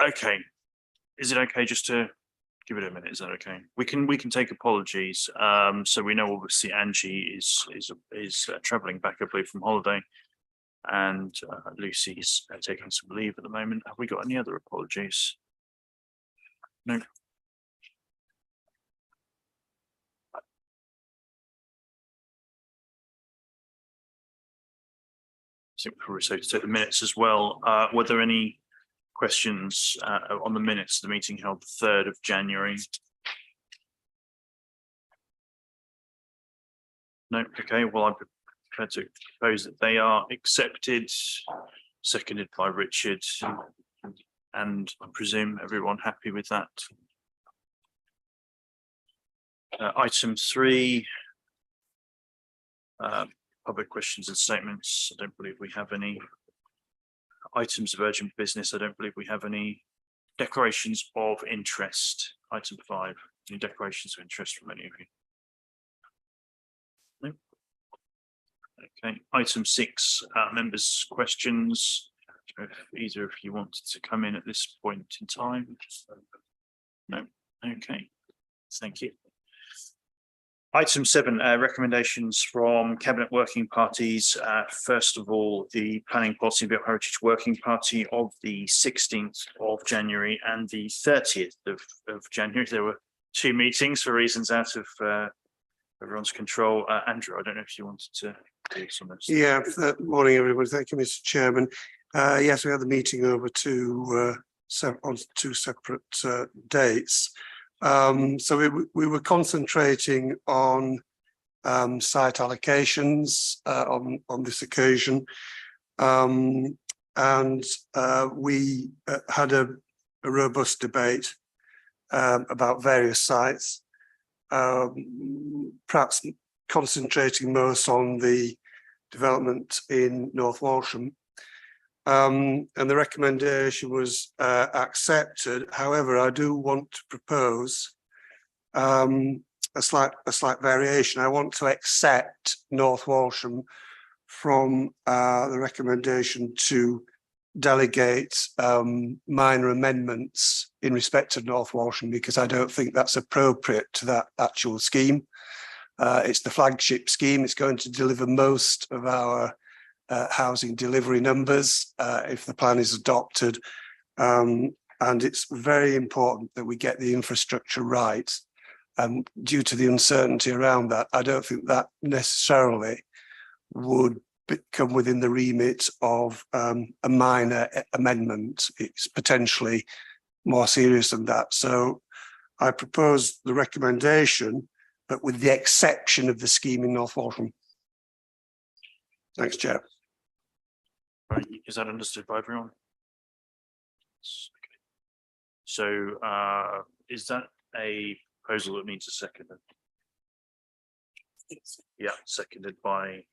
Okay. Is it okay just to give it a minute? Is that okay? We can take apologies. So we know obviously Angie is traveling back, I believe, from holiday, and Lucy's taking some leave at the moment. Have we got any other apologies? No. I think we're so to take the minutes as well. Were there any questions on the minutes of the meeting held the 3rd of January? No. Okay. Well, I'm prepared to propose that they are accepted, seconded by Richard, and I presume everyone happy with that. Item 3. Public questions and statements. I don't believe we have any. Items of urgent business. I don't believe we have any. Declarations of interest. Item 5. Any declarations of interest from any of you? No. Okay. Item 6. Members' questions. If either of you wanted to come in at this point in time. No. Okay. Thank you. Item 7, recommendations from Cabinet Working Parties. First of all, the Planning Policy and Built Heritage Working Party of the 16th of January and the 30th of January. There were 2 meetings for reasons out of everyone's control. Andrew, I don't know if you wanted to do some of this. Yeah, morning everybody. Thank you, Mr. Chairman. Yes, we had the meeting over on 2 separate dates. So we were concentrating on site allocations on this occasion, and we had a robust debate about various sites, perhaps concentrating most on the development in North Walsham. And the recommendation was accepted. However, I do want to propose a slight variation. I want to accept North Walsham from the recommendation to delegate minor amendments in respect of North Walsham, because I don't think that's appropriate to that actual scheme. It's the flagship scheme. It's going to deliver most of our housing delivery numbers if the plan is adopted, and it's very important that we get the infrastructure right, and due to the uncertainty around that, I don't think that necessarily would come within the remit of a minor amendment. It's potentially more serious than that. So I propose the recommendation, but with the exception of the scheme in North Walsham. Thanks, Chair. Right, is that understood by everyone? Okay. So is that a proposal that needs a second? Yeah, seconded by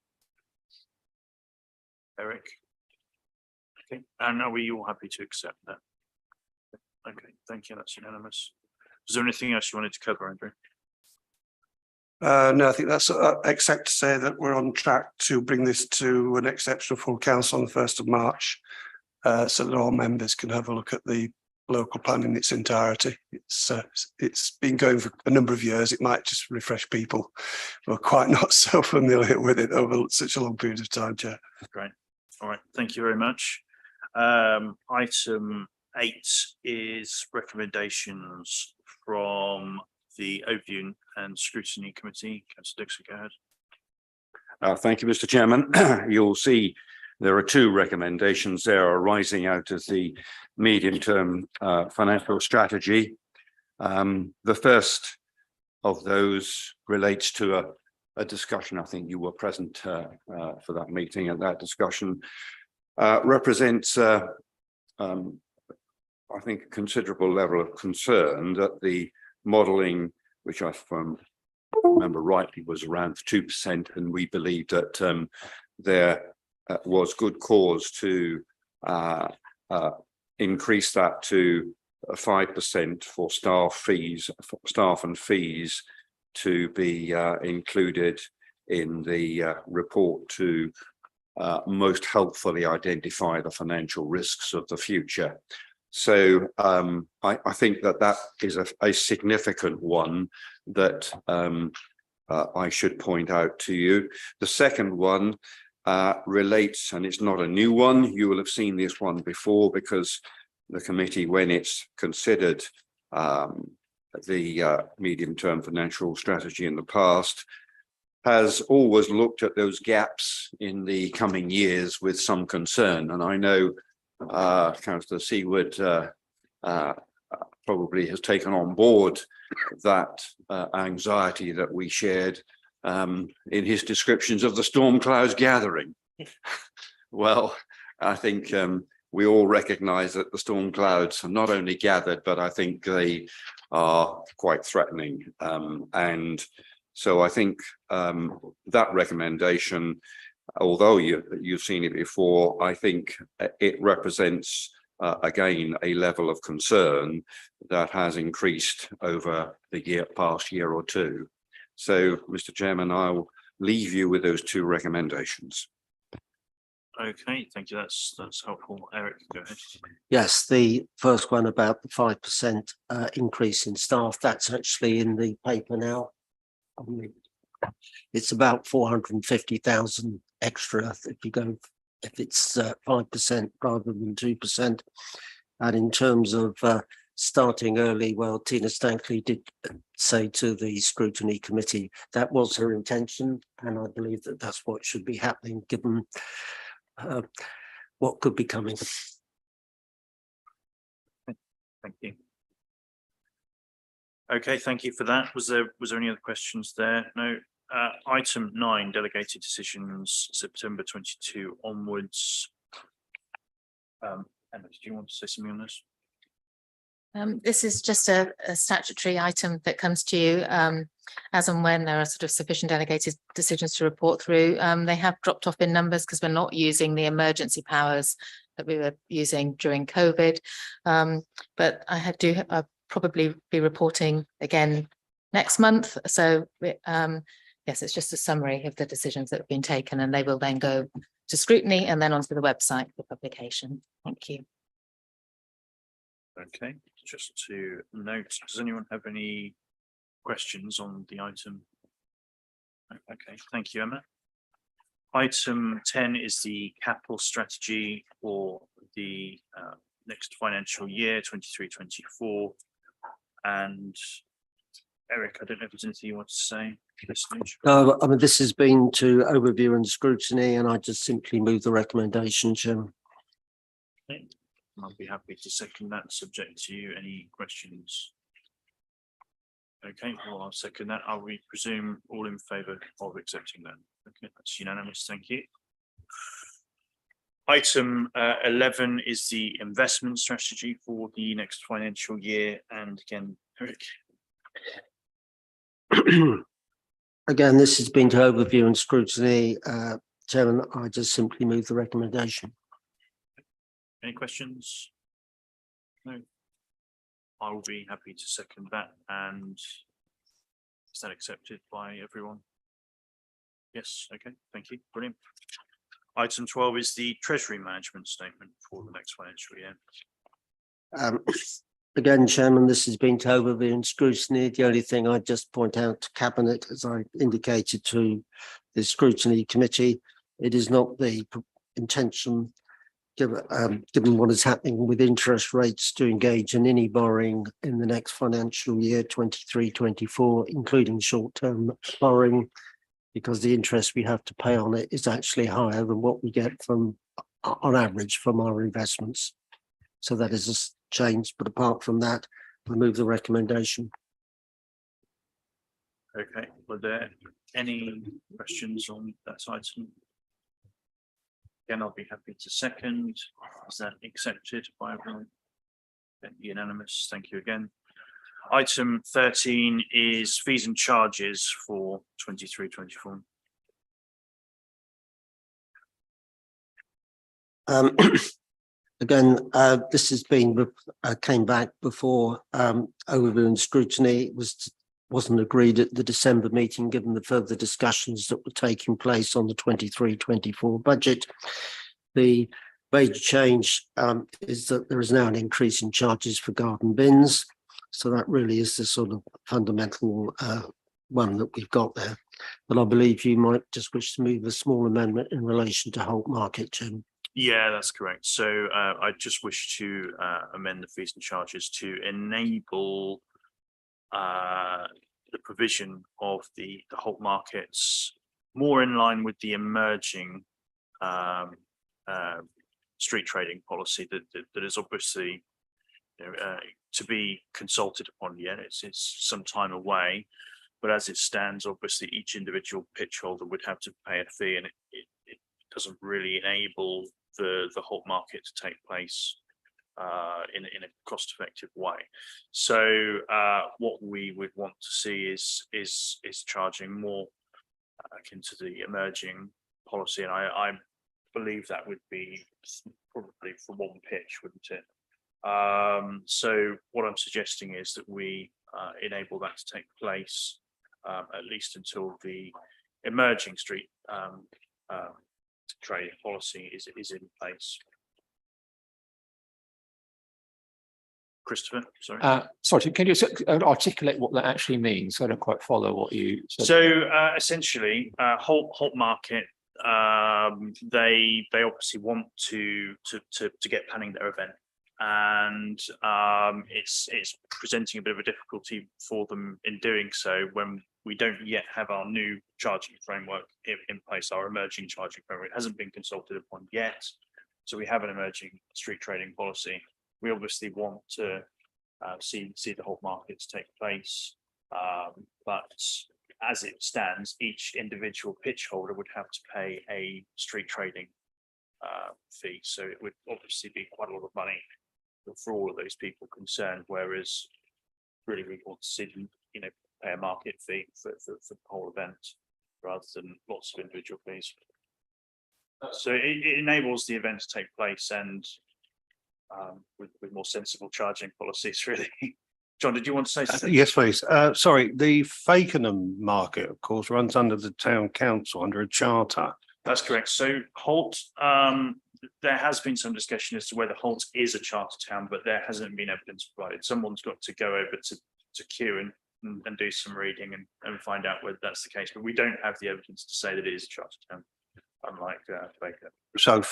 Eric. Okay, and are we all happy to accept that? Okay, thank you. That's unanimous. Is there anything else you wanted to cover, Andrew? No, I think that's except to say that we're on track to bring this to an exceptional full council on the 1st of March, so that all members can have a look at the local plan in its entirety. It's been going for a number of years. It might just refresh people who are quite not so familiar with it over such a long period of time, Chair. Great. All right. Thank you very much. Item 8 is recommendations from the Overview and Scrutiny Committee. Councillor Dixon, go ahead. Thank you, Mr. Chairman. You'll see there are 2 recommendations there arising out of the medium-term financial strategy. The first of those relates to a discussion. I think you were present for that meeting, and that discussion represents, I think, a considerable level of concern that the modelling, which I remember rightly was around 2%, and we believe that there was good cause to increase that to 5% for staff and fees to be included in the report to most helpfully identify the financial risks of the future. So I think that is a significant one that I should point out to you. The second one relates, and it's not a new one. You will have seen this one before because the committee, when it's considered the medium-term financial strategy in the past, has always looked at those gaps in the coming years with some concern. And I know Councillor Seawood probably has taken on board that anxiety that we shared in his descriptions of the storm clouds gathering. Well, I think we all recognise that the storm clouds have not only gathered, but I think they are quite threatening. And so I think that recommendation, although you've seen it before, I think it represents again a level of concern that has increased over the past year or two. So, Mr. Chairman, I'll leave you with those two recommendations. Okay, thank you. That's helpful. Eric, go ahead. Yes, the first one about the 5% increase in staff, that's actually in the paper now. It's about 450,000 extra if it's 5% rather than 2%. And in terms of starting early, well, Tina Stankley did say to the scrutiny committee that was her intention, and I believe that that's what should be happening given what could be coming. Thank you. Okay, thank you for that. Was there any other questions there? No. Item 9, delegated decisions, September 22 onwards. Emma, do you want to say something on this? This is just a statutory item that comes to you as and when there are sort of sufficient delegated decisions to report through. They have dropped off in numbers because we're not using the emergency powers that we were using during COVID. But I'll probably be reporting again next month. So yes, it's just a summary of the decisions that have been taken, and they will then go to scrutiny and then onto the website for publication. Thank you. Okay, just to note, does anyone have any questions on the item? Okay, thank you, Emma. Item 10 is the capital strategy for the next financial year, 23-24. And Eric, I don't know if there's anything you want to say. No, I mean, this has been to overview and scrutiny, and I just simply move the recommendation, Chairman. Okay. I'll be happy to second that, subject to you. Any questions? Okay, well, I'll second that. I'll presume all in favour of accepting that. Okay, that's unanimous. Thank you. Item 11 is the investment strategy for the next financial year. And again, Eric. Again, this has been to overview and scrutiny. Chairman, I just simply move the recommendation. Any questions? No. I will be happy to second that. And is that accepted by everyone? Yes. Okay. Thank you. Brilliant. Item 12 is the Treasury Management Statement for the next financial year. Again, Chairman, this has been to overview and scrutiny. The only thing I'd just point out to Cabinet, as I indicated to the scrutiny committee, it is not the intention, given what is happening with interest rates, to engage in any borrowing in the next financial year, 23-24, including short-term borrowing, because the interest we have to pay on it is actually higher than what we get from, on average, from our investments. So that is a change, but apart from that, I move the recommendation. Okay, were there any questions on that item? Again, I'll be happy to second. Is that accepted by everyone? Unanimous. Thank you again. Item 13 is fees and charges for 23-24. Again, this has been came back before overview and scrutiny. It wasn't agreed at the December meeting, given the further discussions that were taking place on the 23-24 budget. The major change is that there is now an increase in charges for garden bins. So that really is the sort of fundamental one that we've got there. But I believe you might just wish to move a small amendment in relation to Holt Market, Jim. Yeah, that's correct. So I just wish to amend the fees and charges to enable the provision of the Holt markets more in line with the emerging street trading policy that is obviously, you know, to be consulted upon yet. It's some time away, but as it stands, obviously each individual pitch holder would have to pay a fee, and it doesn't really enable the Holt market to take place in a cost-effective way. So what we would want to see is charging more akin to the emerging policy, and I believe that would be probably for one pitch, wouldn't it? So what I'm suggesting is that we enable that to take place at least until the emerging street trading policy is in place. Christopher, sorry. Sorry, can you articulate what that actually means? I don't quite follow what you said. So essentially, Holt Market, they obviously want to get planning their event, and it's presenting a bit of a difficulty for them in doing so when we don't yet have our new charging framework in place. Our emerging charging framework hasn't been consulted upon yet, so we have an emerging street trading policy. We obviously want to see the Holt markets take place, but as it stands, each individual pitch holder would have to pay a street trading fee. So it would obviously be quite a lot of money for all of those people concerned. Whereas, really, we want to see them, you know, pay a market fee for the whole event rather than lots of individual fees. So it enables the event to take place and with more sensible charging policies, really. John, did you want to say something? Yes, please. Sorry, the Fakenham market, of course, runs under the town council under a charter. That's correct. So Holt, there has been some discussion as to whether Holt is a charter town, but there hasn't been evidence provided. Someone's got to go over to Kew and do some reading and find out whether that's the case. But we don't have the evidence to say that it is a charter town, unlike Fakenham. So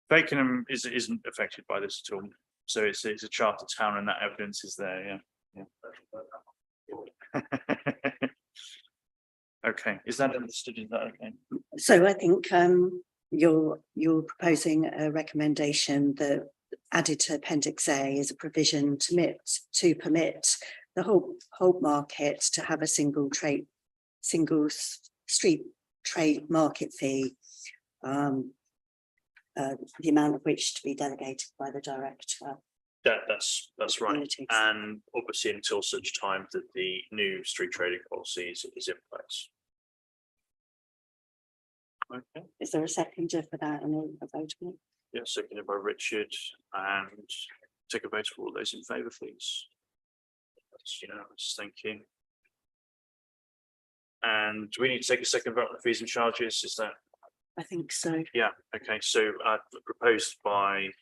Fakenham isn't affected by this at all. So it's a charter town, and that evidence is there. Yeah. Okay, is that understood? Is that okay? So I think you're proposing a recommendation that added to Appendix A is a provision to permit the Holt market to have a single street trade market fee, the amount of which to be delegated by the director. That's right. And obviously until such time that the new street trading policy is in place. Okay. Is there a seconder for that and a vote on it? Yeah, seconded by Richard, and take a vote for all those in favour, please. That's unanimous, thank you. And do we need to take a second vote on the fees and charges? Is that? I think so. Yeah, okay, so proposed by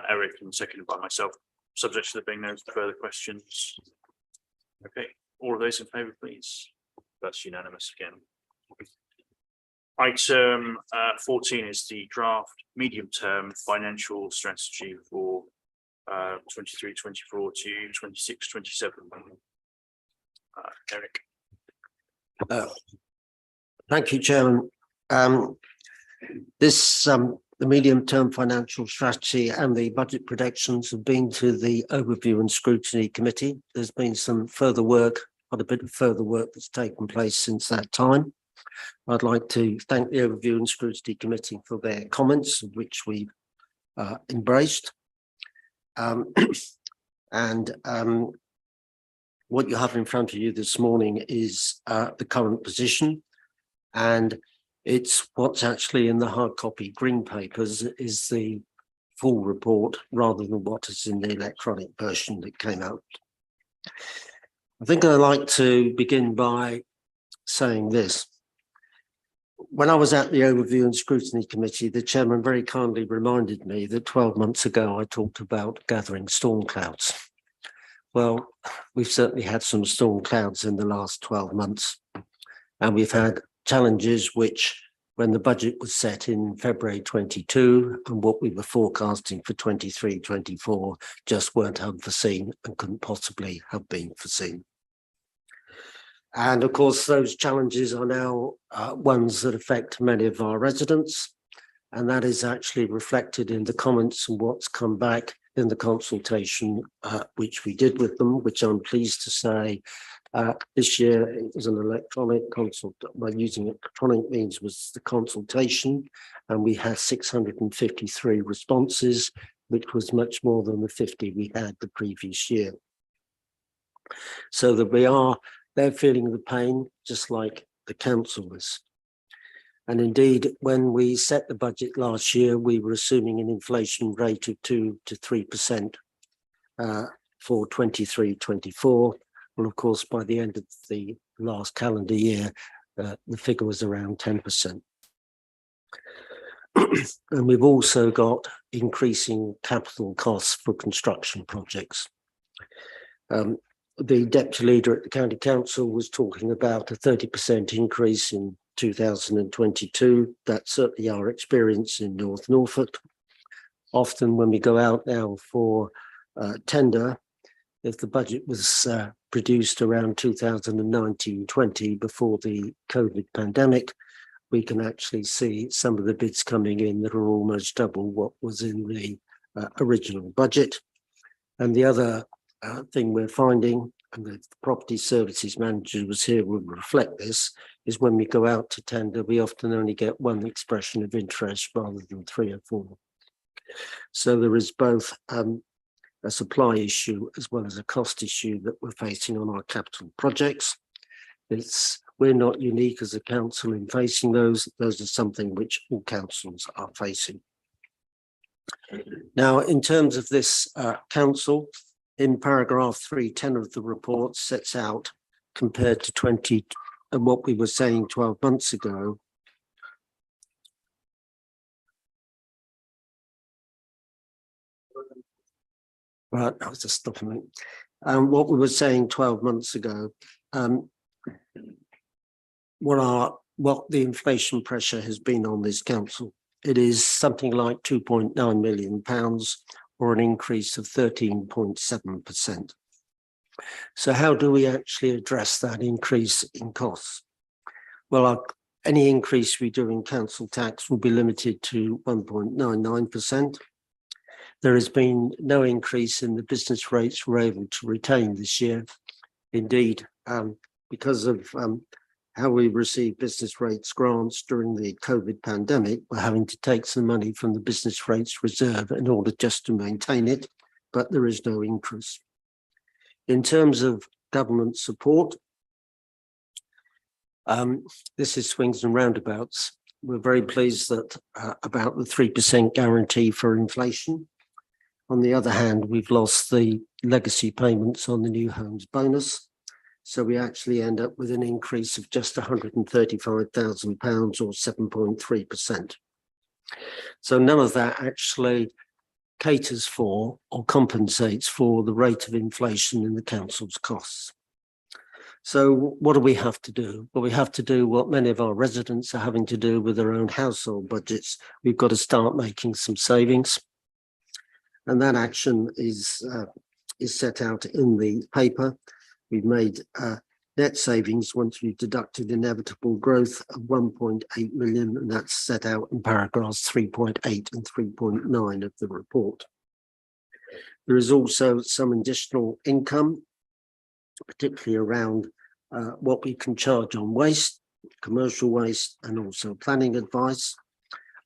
Eric and seconded by myself, subject to there being no further questions. Okay, all of those in favour, please. That's unanimous again. Item 14 is the draft medium-term financial strategy for 23-24 to 26-27. Eric. Thank you, Chairman. The medium-term financial strategy and the budget predictions have been to the overview and scrutiny committee. There's been some further work, quite a bit of further work that's taken place since that time. I'd like to thank the overview and scrutiny committee for their comments, which we've embraced. What you have in front of you this morning is the current position, and it's what's actually in the hard copy green papers is the full report rather than what is in the electronic version that came out. I think I'd like to begin by saying this. when I was at the Overview and Scrutiny Committee, the chairman very kindly reminded me that 12 months ago I talked about gathering storm clouds. Well, we've certainly had some storm clouds in the last 12 months, and we've had challenges which, when the budget was set in February 22 and what we were forecasting for 23-24, just weren't unforeseen and couldn't possibly have been foreseen. And of course, those challenges are now ones that affect many of our residents. And that is actually reflected in the comments and what's come back in the consultation, which we did with them, which I'm pleased to say this year it was an electronic consult. By using electronic means was the consultation, and we had 653 responses, which was much more than the 50 we had the previous year. So that they're feeling the pain just like the council is. And indeed, when we set the budget last year, we were assuming an inflation rate of 2 to 3% for 23-24. Well, of course, by the end of the last calendar year, the figure was around 10%. And we've also got increasing capital costs for construction projects. The deputy leader at the county council was talking about a 30% increase in 2022. That's certainly our experience in North Norfolk. Often when we go out now for tender, if the budget was produced around 2019-20 before the COVID pandemic, we can actually see some of the bids coming in that are almost double what was in the original budget. And the other thing we're finding, and the property services manager was here will reflect this, is when we go out to tender, we often only get one expression of interest rather than 3 or 4. So there is both a supply issue as well as a cost issue that we're facing on our capital projects. We're not unique as a council in facing those. Those are something which all councils are facing. Now, in terms of this council, in paragraph 310 of the report sets out, compared to 20 and what we were saying 12 months ago, right, I was just stopping it. What we were saying 12 months ago, what the inflation pressure has been on this council. It is something like £2.9 million, or an increase of 13.7%. So how do we actually address that increase in costs? Well, any increase we do in council tax will be limited to 1.99%. There has been no increase in the business rates we're able to retain this year. Indeed, because of how we receive business rates grants during the COVID pandemic, we're having to take some money from the business rates reserve in order just to maintain it, but there is no increase. In terms of government support, this is swings and roundabouts. We're very pleased that about the 3% guarantee for inflation. On the other hand, we've lost the legacy payments on the new homes bonus. So we actually end up with an increase of just £135,000 or 7.3%. So none of that actually caters for or compensates for the rate of inflation in the council's costs. So what do we have to do? Well, we have to do what many of our residents are having to do with their own household budgets. We've got to start making some savings. And that action is set out in the paper. We've made net savings once we've deducted inevitable growth of 1.8 million, and that's set out in paragraphs 3.8 and 3.9 of the report. There is also some additional income, particularly around what we can charge on waste, commercial waste, and also planning advice.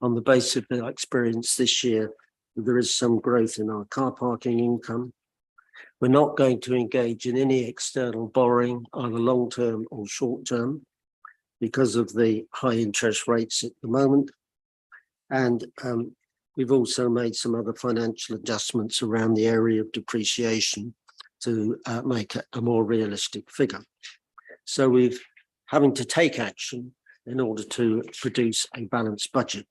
On the basis of our experience this year, there is some growth in our car parking income. We're not going to engage in any external borrowing, either long-term or short-term, because of the high interest rates at the moment. And we've also made some other financial adjustments around the area of depreciation to make a more realistic figure. So we've having to take action in order to produce a balanced budget.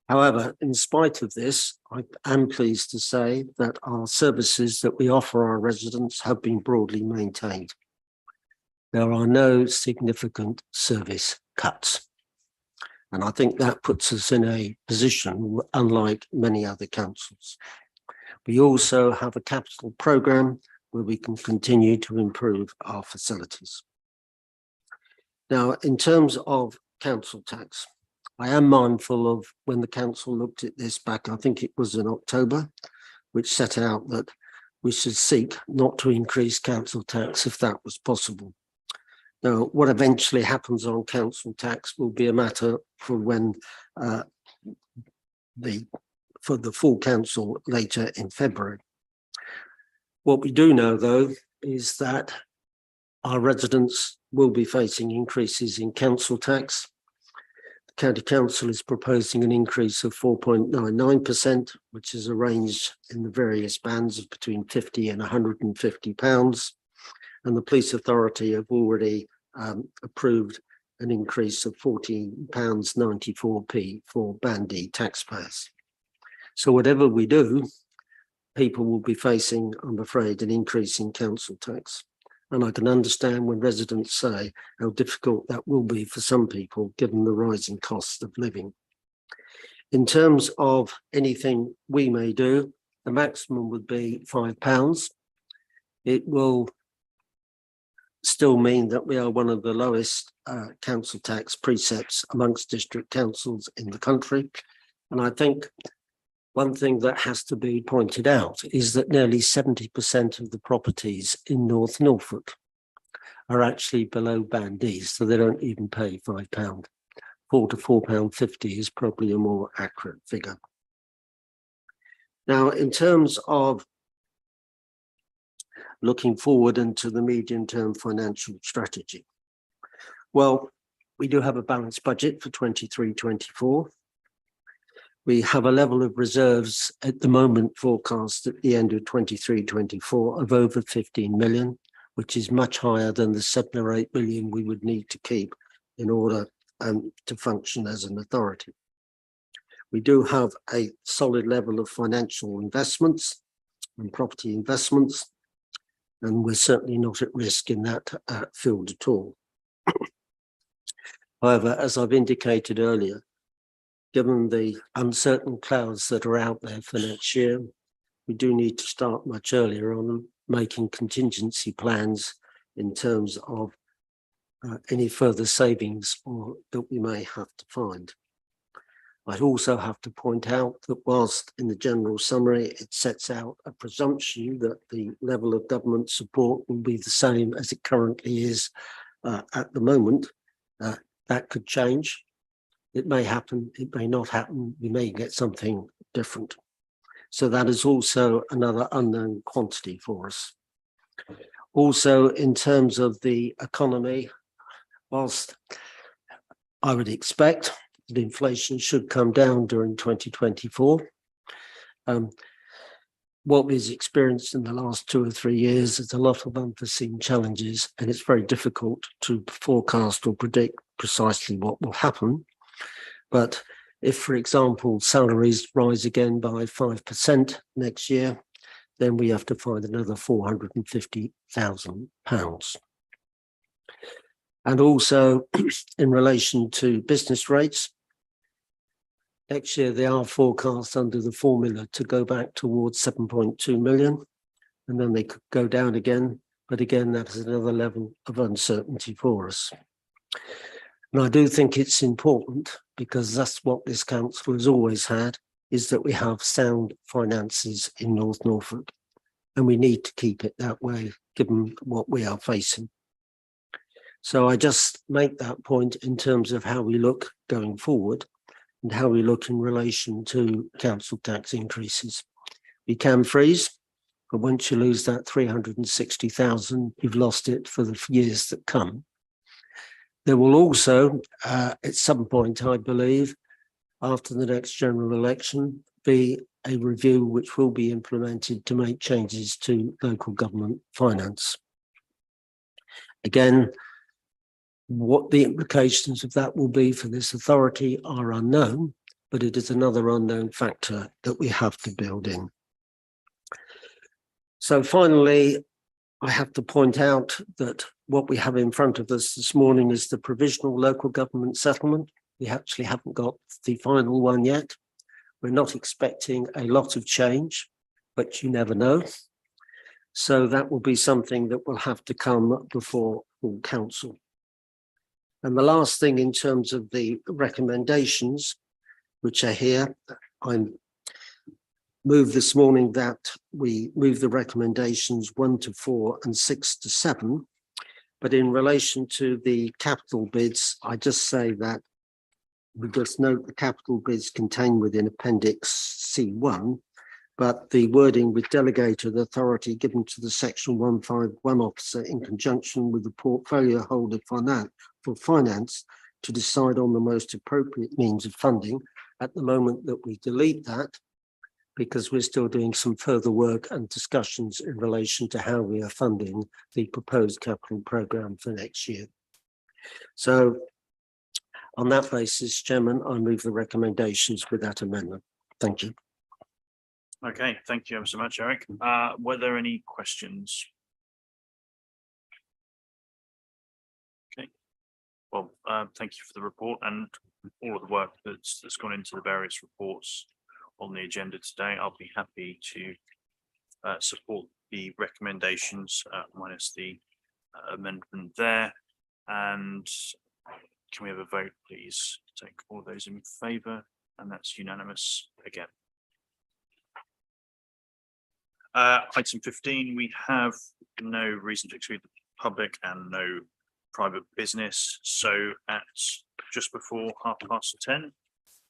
However, in spite of this, I am pleased to say that our services that we offer our residents have been broadly maintained. There are no significant service cuts. And I think that puts us in a position unlike many other councils. We also have a capital programme where we can continue to improve our facilities. Now, in terms of council tax, I am mindful of when the council looked at this back, I think it was in October, which set out that we should seek not to increase council tax if that was possible. Now, what eventually happens on council tax will be a matter for when for the full council later in February. What we do know, though, is that our residents will be facing increases in council tax. The County Council is proposing an increase of 4.99%, which is arranged in the various bands of between £50 and £150. And the Police Authority have already approved an increase of £14.94 for Band D taxpayers. So whatever we do, people will be facing, I'm afraid, an increase in council tax. And I can understand when residents say how difficult that will be for some people, given the rising cost of living. In terms of anything we may do, the maximum would be £5. It will still mean that we are one of the lowest council tax precepts amongst district councils in the country. And I think one thing that has to be pointed out is that nearly 70% of the properties in North Norfolk are actually below Band D, so they don't even pay £5. £4 to £4.50 is probably a more accurate figure. Now, in terms of looking forward into the medium-term financial strategy, well, we do have a balanced budget for 23-24. We have a level of reserves at the moment forecast at the end of 23-24 of over 15 million, which is much higher than the 7 or 8 million we would need to keep in order to function as an authority. We do have a solid level of financial investments and property investments, and we're certainly not at risk in that field at all. However, as I've indicated earlier, given the uncertain clouds that are out there for next year, we do need to start much earlier on making contingency plans in terms of any further savings that we may have to find. I'd also have to point out that whilst in the general summary, it sets out a presumption that the level of government support will be the same as it currently is at the moment, that could change. It may happen, it may not happen, we may get something different. So that is also another unknown quantity for us. Also, in terms of the economy, whilst I would expect that inflation should come down during 2024, what we've experienced in the last 2 or 3 years is a lot of unforeseen challenges, and it's very difficult to forecast or predict precisely what will happen. But if, for example, salaries rise again by 5% next year, then we have to find another £450,000. And also in relation to business rates, next year they are forecast under the formula to go back towards 7.2 million, and then they could go down again. But again, that is another level of uncertainty for us. And I do think it's important, because that's what this council has always had, is that we have sound finances in North Norfolk, and we need to keep it that way given what we are facing. So I just make that point in terms of how we look going forward and how we look in relation to council tax increases. We can freeze, but once you lose that 360,000, you've lost it for the years that come. There will also, at some point, I believe, after the next general election, be a review which will be implemented to make changes to local government finance. Again, What the implications of that will be for this authority are unknown, but it is another unknown factor that we have to build in. So finally, I have to point out that what we have in front of us this morning is the provisional local government settlement. We actually haven't got the final one yet. We're not expecting a lot of change, but you never know. So that will be something that will have to come before full council. And the last thing in terms of the recommendations, which are here, I'm moved this morning that we move the recommendations 1 to 4 and 6 to 7. But in relation to the capital bids, I just say that we just note the capital bids contained within Appendix C1, but the wording with delegated authority given to the Section 151 officer in conjunction with the portfolio holder for finance to decide on the most appropriate means of funding. At the moment that we delete that, because we're still doing some further work and discussions in relation to how we are funding the proposed capital programme for next year. So on that basis, Chairman, I move the recommendations with that amendment. Thank you. Okay, thank you ever so much, Eric. Were there any questions? Okay. Well, thank you for the report and all of the work that's gone into the various reports on the agenda today. I'll be happy to support the recommendations minus the amendment there. And can we have a vote, please? Take all those in favour, and that's unanimous again. Item 15, we have no reason to exclude the public and no private business. So at just before 10:30,